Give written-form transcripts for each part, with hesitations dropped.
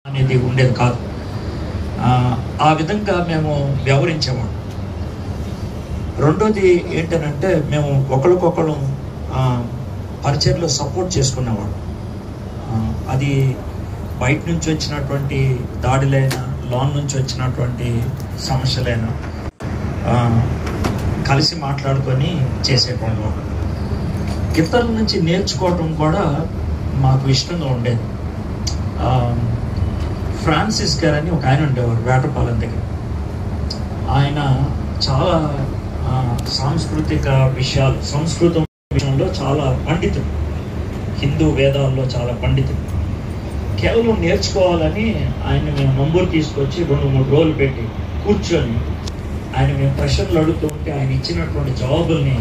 అనేది ఉండేది కాదు. ఆ విధంగా మేము వ్యవహరించేవాళ్ళం. రెండోది ఏంటనంటే మేము ఒకరికొకరు పరిచర్లో సపోర్ట్ చేసుకునేవాళ్ళం. అది బయట నుంచి వచ్చినటువంటి దాడులైనా, లోన్ నుంచి వచ్చినటువంటి సమస్యలైనా కలిసి మాట్లాడుకొని చేసేవాళ్ళం. ఇతరుల నుంచి నేర్చుకోవటం కూడా మాకు ఇష్టంగా ఉండేది. ఫ్రాన్సిస్ గారు అని ఒక ఆయన ఉండేవారు వేటపాలెం దగ్గర. ఆయన చాలా సాంస్కృతిక విషయాలు, సంస్కృతం విషయంలో చాలా పండితుడు, హిందూ వేదాల్లో చాలా పండితుడు. కేవలం నేర్చుకోవాలని ఆయన మేము నంబర్ తీసుకొచ్చి 2-3 రోజులు పెట్టి కూర్చొని ఆయన మేము ప్రశ్నలు అడుగుతూ ఉంటే ఆయన ఇచ్చినటువంటి జవాబుల్ని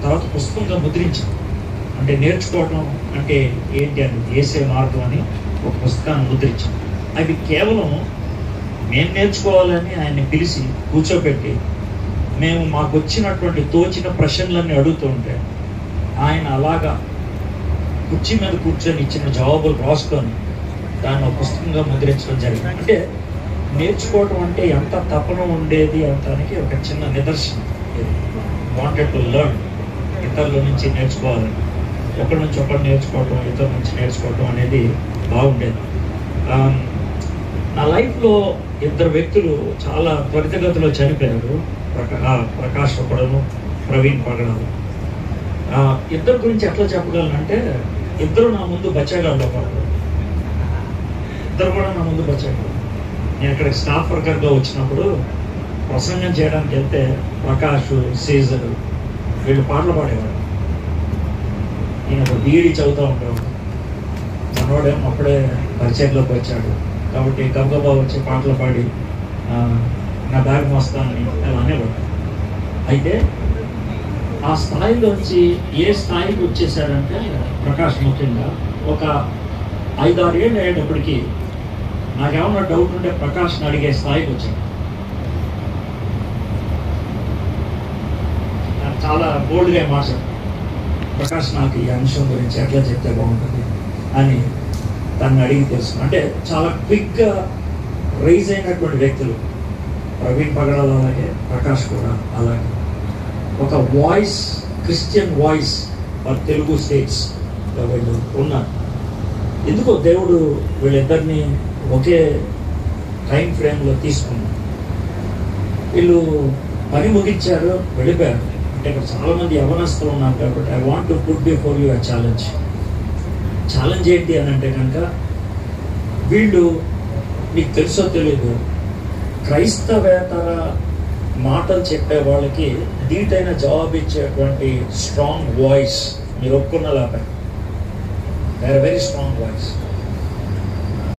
తర్వాత పుస్తకంగా ముద్రించాం. అంటే నేర్చుకోవడం అంటే ఏంటి అని చేసే మార్గం అని ఒక పుస్తకాన్ని ముద్రించాం. అవి కేవలం మేము నేర్చుకోవాలని ఆయన్ని పిలిచి కూర్చోబెట్టి మేము మాకు వచ్చినటువంటి తోచిన ప్రశ్నలన్నీ అడుగుతూ ఉంటే ఆయన అలాగా కుర్చీ మీద కూర్చొని ఇచ్చిన జవాబులు రాసుకొని దాన్ని ఒక పుస్తకంగా ముద్రించడం జరిగింది. అంటే నేర్చుకోవడం అంటే ఎంత తపన ఉండేది అంటానికి ఒక చిన్న నిదర్శనం. వాంటెడ్ టు లెర్న్, ఇతరుల నుంచి నేర్చుకోవాలని, ఒకరి నుంచి ఒకరు నేర్చుకోవటం, ఇతరుల నుంచి నేర్చుకోవటం అనేది బాగుండేది. నా లైఫ్లో 2 వ్యక్తులు చాలా త్వరితగతిలో చనిపోయారు. ప్రకాష్ ఒకడను, ప్రవీణ్ పగడాలు. 2 గురించి ఎట్లా చెప్పగలనంటే 2 నా ముందు బచ్చగాళ్ళు. 2 కూడా నా ముందు బచ్చగాళ్ళు. నేను ఇక్కడ స్టాఫ్ వర్కర్గా వచ్చినప్పుడు ప్రసంగం చేయడానికి వెళ్తే ప్రకాష్, సీజర్ వీళ్ళు పాటలు పాడేవాడు. నేను ఒక బీఈడి చదువుతూ ఉండేవాడు. మనోడేమో అప్పుడే పరిచయంలోకి వచ్చాడు కాబట్టి గబగబా వచ్చి పాటలు పాడి నా బ్యాగ్ మోస్తానని అలా అనేవాడు. అయితే ఆ స్థాయిలోంచి ఏ స్థాయికి వచ్చేసాడంటే ప్రకాష్ ముఖ్యంగా ఒక 5-6 ఏళ్ళు అయ్యేటప్పటికీ నాకేమన్నా డౌట్ ఉంటే ప్రకాష్ని అడిగే స్థాయికి వచ్చాడు. చాలా బోల్డ్గా మాట్లాడు, ప్రకాష్ నాకు ఈ అంశం గురించి ఎట్లా చెప్తే బాగుంటుంది అని తను అడిగి తెలుసు. అంటే చాలా క్విక్గా రైజ్ అయినటువంటి వ్యక్తులు. ప్రవీణ్ పగడాలు అలాగే, ప్రకాష్ కూడా అలాగే. ఒక voice, Christian voice for Telugu states వీళ్ళు ఉన్నారు. ఎందుకో దేవుడు వీళ్ళిద్దరిని ఒకే టైం ఫ్రేమ్లో తీసుకున్నారు. వీళ్ళు పని ముగించారు, వెళ్ళిపోయారు. అంటే ఇక్కడ చాలామంది యవనస్తులు ఉన్నారు కాబట్టి I want to put before you a challenge. Challenge ఏంటి అని అంటే కనుక, వీళ్ళు మీకు తెలుసో తెలియదు, క్రైస్తవేతర మాటలు చెప్పే వాళ్ళకి ధీటైన జవాబు ఇచ్చేటువంటి స్ట్రాంగ్ వాయిస్. మీరు ఒప్పుకున్న లేకపోతే they are very strong voice.